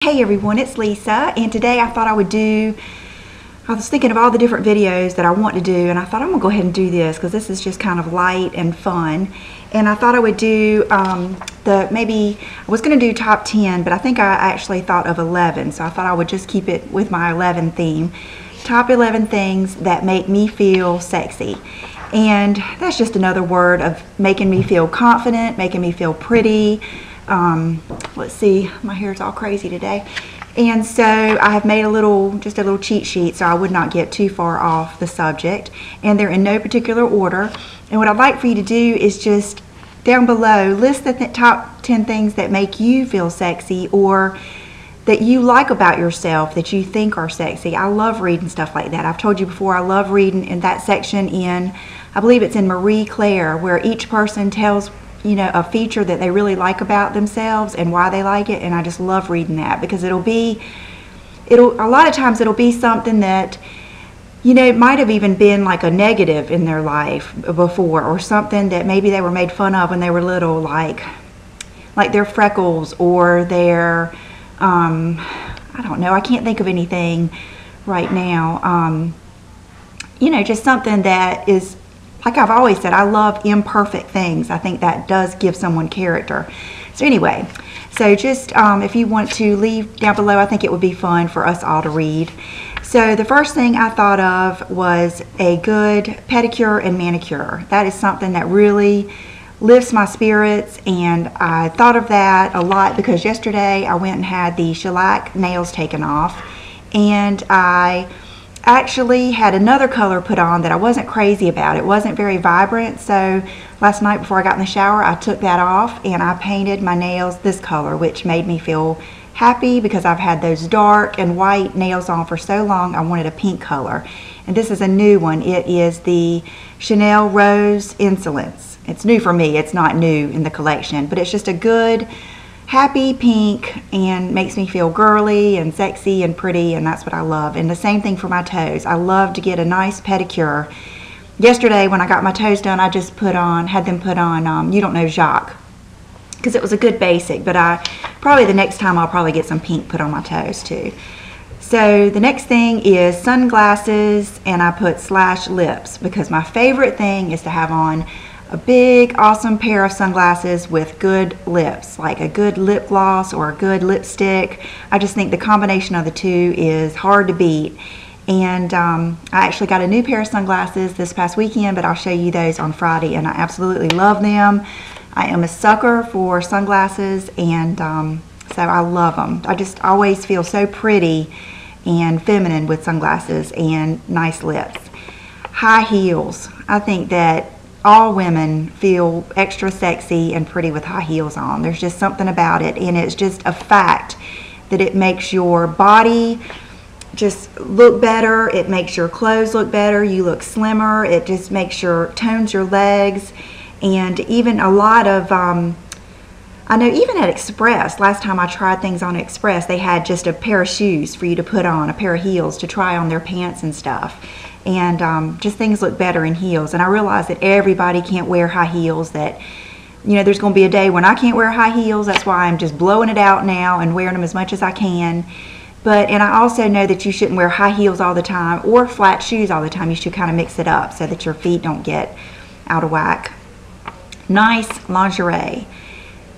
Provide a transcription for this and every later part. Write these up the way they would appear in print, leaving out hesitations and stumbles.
Hey everyone, it's Lisa, and today I thought I was thinking of all the different videos that I want to do, and I thought I'm gonna go ahead and do this because this is just kind of light and fun. And I thought I would do maybe I was gonna do top 10, but I think I actually thought of 11, so I thought I would just keep it with my 11 theme. Top 11 things that make me feel sexy. And that's just another word of making me feel confident, making me feel pretty. Let's see, my hair's all crazy today. And so I have made just a little cheat sheet so I would not get too far off the subject. And they're in no particular order. And what I'd like for you to do is just down below, list the top 10 things that make you feel sexy or that you like about yourself that you think are sexy. I love reading stuff like that. I've told you before, I love reading in that section I believe it's in Marie Claire, where each person tells a feature that they really like about themselves and why they like it. And I just love reading that because a lot of times it'll be something that it might have even been like a negative in their life before, or something that maybe they were made fun of when they were little, like their freckles or their I don't know, I can't think of anything right now. Just something that is, like I've always said, I love imperfect things. I think that does give someone character. So anyway, so just if you want to leave down below, I think it would be fun for us all to read. So the first thing I thought of was a good pedicure and manicure. That is something that really lifts my spirits, and I thought of that a lot because yesterday I went and had the shellac nails taken off, and I actually had another color put on that I wasn't crazy about. It wasn't very vibrant, so last night before I got in the shower I took that off and I painted my nails this color, which made me feel happy because I've had those dark and white nails on for so long. I wanted a pink color, and this is a new one. It is the Chanel Rose Insolence. It's new for me, it's not new in the collection, but it's just a good happy pink and makes me feel girly and sexy and pretty, and that's what I love. And the same thing for my toes. I love to get a nice pedicure. Yesterday when I got my toes done, I just had them put on you don't know, Jacques, because it was a good basic, but probably the next time I'll probably get some pink put on my toes too. So the next thing is sunglasses, and I put slash lips because my favorite thing is to have on a big awesome pair of sunglasses with good lips, like a good lip gloss or a good lipstick. I just think the combination of the two is hard to beat. And I actually got a new pair of sunglasses this past weekend, but I'll show you those on Friday, and I absolutely love them. I am a sucker for sunglasses, and so I love them. I just always feel so pretty and feminine with sunglasses and nice lips. High heels. I think that all women feel extra sexy and pretty with high heels on. There's just something about it, and it's just a fact that it makes your body just look better. It makes your clothes look better. You look slimmer. It just tones your legs. And even a lot of I know even at Express, last time I tried things on Express, they had just a pair of shoes for you to put on, a pair of heels to try on their pants and stuff. And just things look better in heels. And I realize that everybody can't wear high heels, that there's going to be a day when I can't wear high heels. That's why I'm just blowing it out now and wearing them as much as I can. And I also know that you shouldn't wear high heels all the time or flat shoes all the time. You should kind of mix it up so that your feet don't get out of whack. Nice lingerie.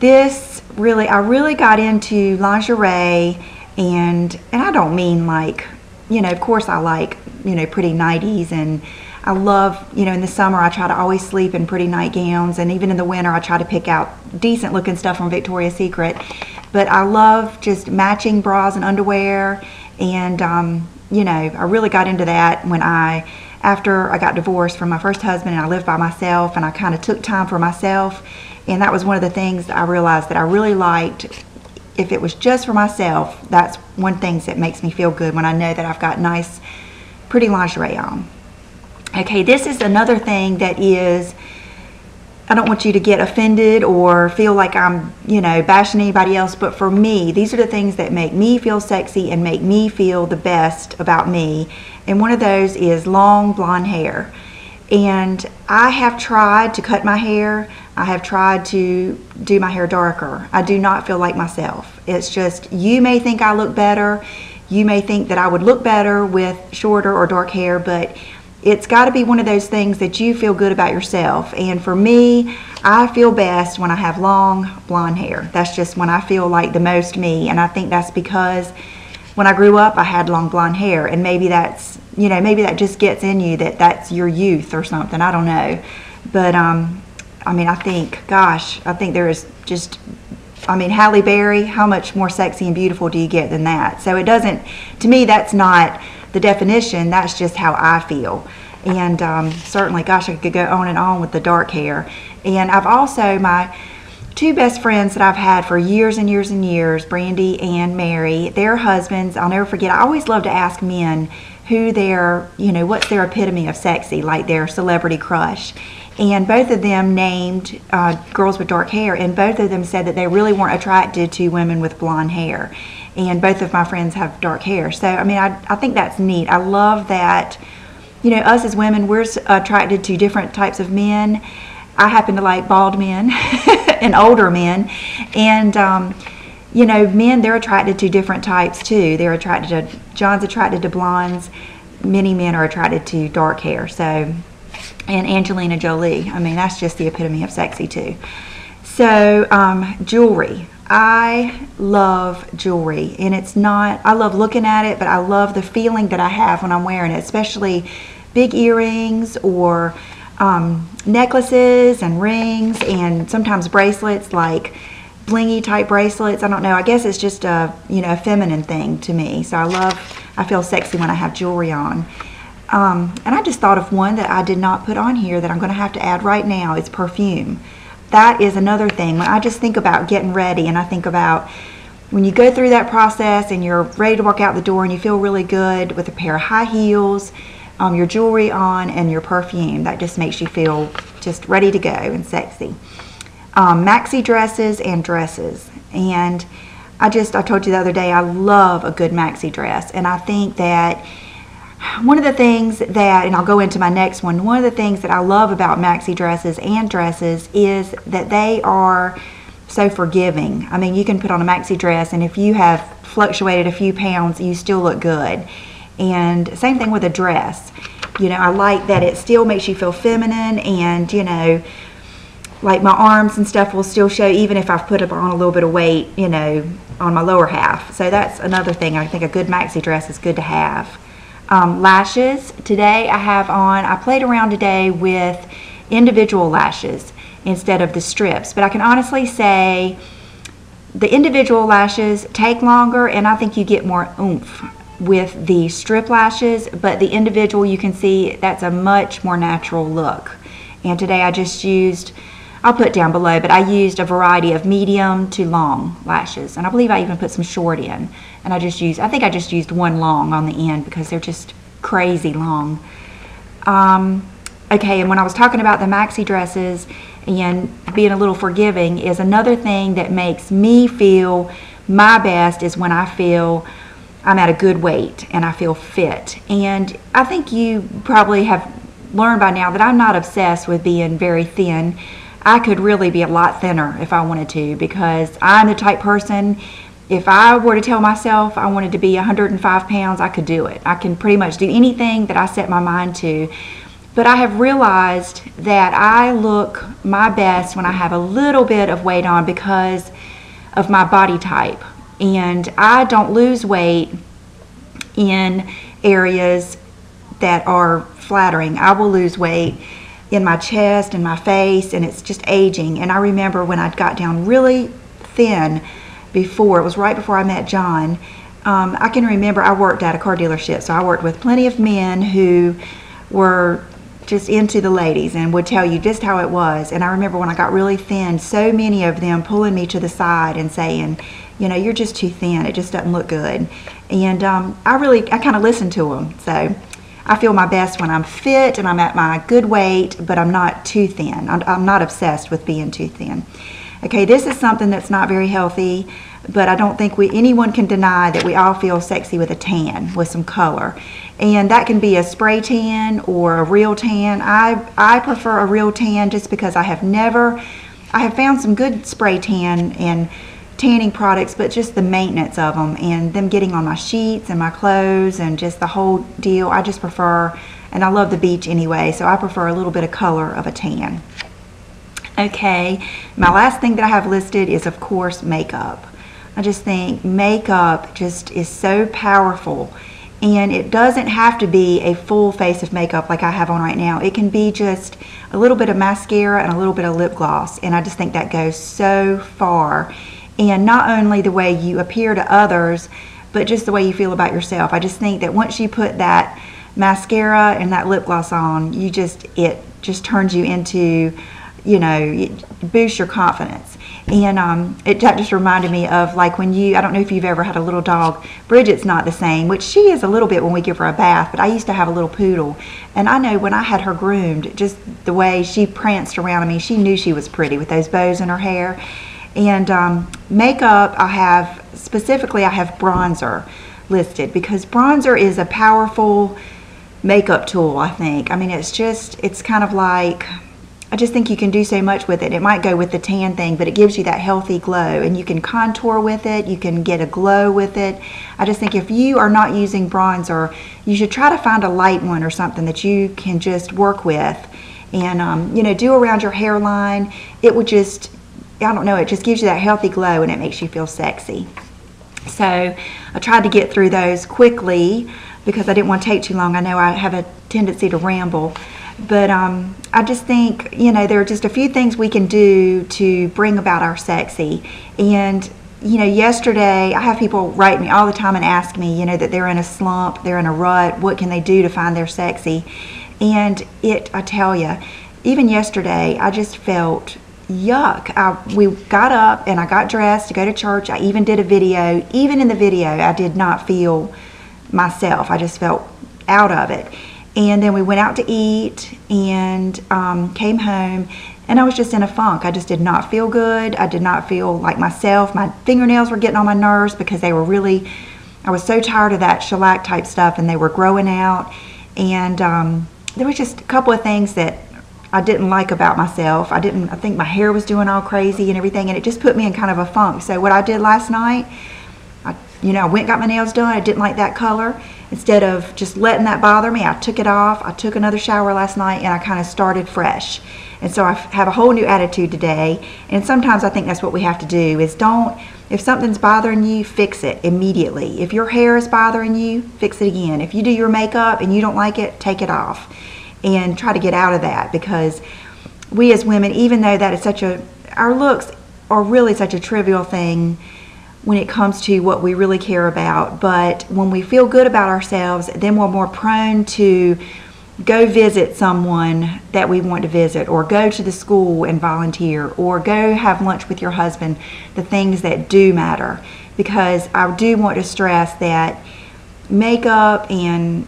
I really got into lingerie, and I don't mean like, of course I like, pretty nighties, and I love, in the summer I try to always sleep in pretty nightgowns, and even in the winter I try to pick out decent looking stuff from Victoria's Secret. But I love just matching bras and underwear, and I really got into that after I got divorced from my first husband, and I lived by myself, and I kind of took time for myself. And that was one of the things that I realized that I really liked. If it was just for myself, that's one thing that makes me feel good, when I know that I've got nice, pretty lingerie on. Okay, this is another thing that is, I don't want you to get offended or feel like I'm, bashing anybody else, but for me, these are the things that make me feel sexy and make me feel the best about me. And one of those is long blonde hair. And I have tried to cut my hair. I have tried to do my hair darker. I do not feel like myself. It's just, you may think I look better. You may think that I would look better with shorter or dark hair, but it's got to be one of those things that you feel good about yourself. And for me, I feel best when I have long blonde hair. That's just when I feel like the most me. And I think that's because when I grew up, I had long blonde hair, and maybe that's, you know, maybe that just gets in you, that that's your youth or something. I don't know. But I mean, I think, gosh, I think there is just, I mean, Halle Berry, how much more sexy and beautiful do you get than that? So it doesn't, to me, that's not the definition. That's just how I feel. And certainly, gosh, I could go on and on with the dark hair. And I've also, my two best friends that I've had for years and years and years, Brandy and Mary, their husbands, I'll never forget, I always love to ask men who their, you know, what's their epitome of sexy, like their celebrity crush. And both of them named girls with dark hair, and both of them said that they really weren't attracted to women with blonde hair. And both of my friends have dark hair. So, I mean, I think that's neat. I love that, you know, us as women, we're attracted to different types of men. I happen to like bald men and older men. And, you know, men, they're attracted to different types too. They're attracted to, John's attracted to blondes. Many men are attracted to dark hair. So, and Angelina Jolie, I mean, that's just the epitome of sexy too. So, jewelry. I love jewelry, and it's not, I love looking at it, but I love the feeling that I have when I'm wearing it, especially big earrings or necklaces and rings, and sometimes bracelets, like blingy type bracelets. I don't know, I guess it's just a, you know, a feminine thing to me. So I feel sexy when I have jewelry on. And I just thought of one that I did not put on here that I'm going to have to add right now. It's perfume. That is another thing. When I just think about getting ready, and I think about when you go through that process and you're ready to walk out the door and you feel really good with a pair of high heels, your jewelry on, and your perfume, that just makes you feel just ready to go and sexy. Maxi dresses and dresses. And I told you the other day, I love a good maxi dress. And I think that one of the things that, and I'll go into my next one, one of the things that I love about maxi dresses and dresses is that they are so forgiving. I mean, you can put on a maxi dress, and if you have fluctuated a few pounds, you still look good. And same thing with a dress. You know, I like that it still makes you feel feminine, and, you know, like my arms and stuff will still show even if I've put on a little bit of weight, you know, on my lower half. So that's another thing. I think a good maxi dress is good to have. Lashes. Today I played around today with individual lashes instead of the strips, but I can honestly say the individual lashes take longer, and I think you get more oomph with the strip lashes, but the individual, you can see that's a much more natural look. And today I just used, I'll put down below, but I used a variety of medium to long lashes, and I believe I even put some short in. And I think I just used one long on the end because they're just crazy long. Okay, and when I was talking about the maxi dresses and being a little forgiving, is another thing that makes me feel my best is when I feel I'm at a good weight and I feel fit. And I think you probably have learned by now that I'm not obsessed with being very thin. I could really be a lot thinner if I wanted to, because I'm the type person, if I were to tell myself I wanted to be 105 pounds, I could do it. I can pretty much do anything that I set my mind to. But I have realized that I look my best when I have a little bit of weight on because of my body type. And I don't lose weight in areas that are flattering. I will lose weight in my chest and my face, and it's just aging. And I remember when I got down really thin before, it was right before I met John, I can remember I worked at a car dealership, so I worked with plenty of men who were just into the ladies and would tell you just how it was. And I remember when I got really thin, so many of them pulling me to the side and saying, you know, you're just too thin, it just doesn't look good. And I kind of listened to them. So I feel my best when I'm fit and I'm at my good weight, but I'm not too thin. I'm not obsessed with being too thin. Okay, this is something that's not very healthy. but I don't think anyone can deny that we all feel sexy with a tan, with some color. And that can be a spray tan or a real tan. I prefer a real tan just because I have found some good spray tan and tanning products, but just the maintenance of them and them getting on my sheets and my clothes and just the whole deal, I just prefer, and I love the beach anyway, so I prefer a little bit of color of a tan. Okay, my last thing that I have listed is, of course, makeup. I just think makeup just is so powerful, and it doesn't have to be a full face of makeup like I have on right now. It can be just a little bit of mascara and a little bit of lip gloss, and I just think that goes so far. And not only the way you appear to others, but just the way you feel about yourself. I just think that once you put that mascara and that lip gloss on, it just turns you into, you know, it boosts your confidence. And that just reminded me of, like, when I don't know if you've ever had a little dog. Bridget's not the same, which she is a little bit when we give her a bath, but I used to have a little poodle. And I know when I had her groomed, just the way she pranced around me, she knew she was pretty with those bows in her hair. And makeup, I have bronzer listed, because bronzer is a powerful makeup tool, I think. I mean, it's kind of like, I just think you can do so much with it. It might go with the tan thing, but it gives you that healthy glow, and you can contour with it, you can get a glow with it. I just think if you are not using bronzer, you should try to find a light one or something that you can just work with and, you know, do around your hairline. It would just, I don't know, it just gives you that healthy glow and it makes you feel sexy. So I tried to get through those quickly because I didn't want to take too long. I know I have a tendency to ramble, but I just think, you know, there are just a few things we can do to bring about our sexy. And, you know, yesterday I have people write me all the time and ask me, you know, that they're in a slump, they're in a rut, what can they do to find their sexy? And I tell you, even yesterday I just felt yuck. We got up and I got dressed to go to church. I even did a video. Even in the video, I did not feel myself. I just felt out of it. And then we went out to eat and came home, and I was just in a funk. I just did not feel good. I did not feel like myself. My fingernails were getting on my nerves because they were really, I was so tired of that shellac type stuff, and they were growing out. And there was just a couple of things that I didn't like about myself. I think my hair was doing all crazy and everything, and it just put me in kind of a funk. So what I did last night, I went and got my nails done. I didn't like that color. Instead of just letting that bother me, I took it off. I took another shower last night, and I kind of started fresh. And so I have a whole new attitude today. And sometimes I think that's what we have to do is if something's bothering you, fix it immediately. If your hair is bothering you, fix it again. If you do your makeup and you don't like it, take it off. And try to get out of that, because we as women, even though that is our looks are really such a trivial thing when it comes to what we really care about, but when we feel good about ourselves, then we're more prone to go visit someone that we want to visit, or go to the school and volunteer, or go have lunch with your husband, the things that do matter. Because I do want to stress that makeup and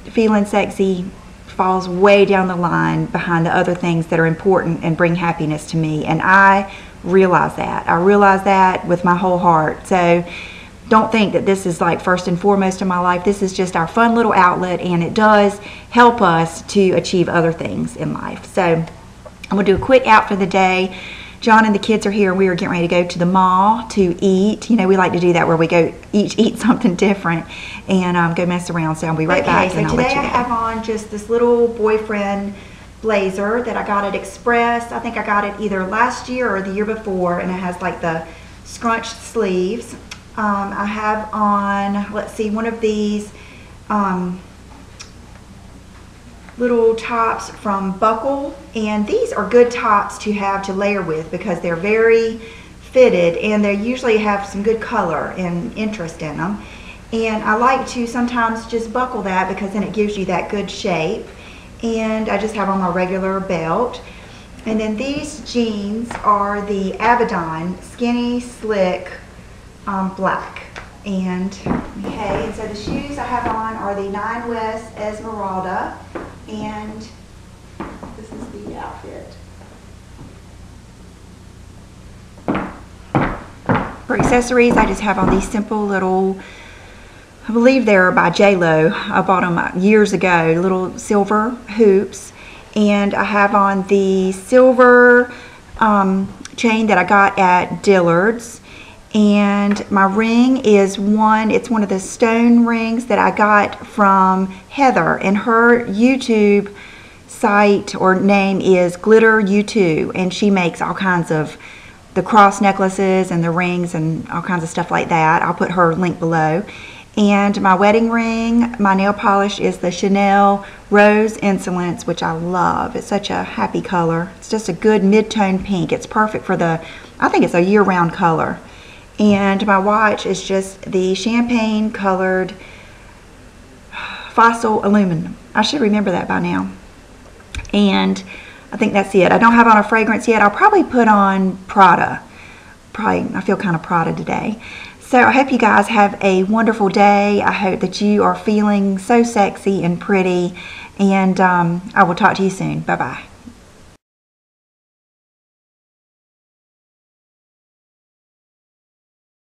feeling sexy falls way down the line behind the other things that are important and bring happiness to me. And I realize that. I realize that with my whole heart. So don't think that this is like first and foremost in my life. This is just our fun little outlet, and it does help us to achieve other things in life. So I'm going to do a quick out for the day. John and the kids are here, and we are getting ready to go to the mall to eat. You know, we like to do that where we go eat something different and go mess around. So I'll be right back. So today I have on just this little boyfriend blazer that I got at Express. I think I got it either last year or the year before, and it has like the scrunched sleeves. I have on, let's see, one of these little tops from Buckle, and these are good tops to have to layer with because they're very fitted, and they usually have some good color and interest in them. And I like to sometimes just buckle that because then it gives you that good shape. And I just have on my regular belt. And then these jeans are the Abaddon Skinny Slick black. And okay, and so the shoes I have on are the 9 West Esmeralda, and this is the outfit. For accessories, I just have on these simple little, I believe they're by J-Lo. I bought them years ago, little silver hoops. And I have on the silver chain that I got at Dillard's. And my ring is it's one of the stone rings that I got from Heather. And her YouTube site or name is Glitter U2. And she makes all kinds of the cross necklaces and the rings and all kinds of stuff like that. I'll put her link below. And my wedding ring, my nail polish is the Chanel Rose Insolence, which I love. It's such a happy color. It's just a good mid-tone pink. It's perfect for I think it's a year-round color. And my watch is just the champagne colored fossil aluminum. I should remember that by now. And I think that's it. I don't have on a fragrance yet. I'll probably put on Prada. I feel kind of Prada today. So I hope you guys have a wonderful day. I hope that you are feeling so sexy and pretty. And I will talk to you soon. Bye-bye.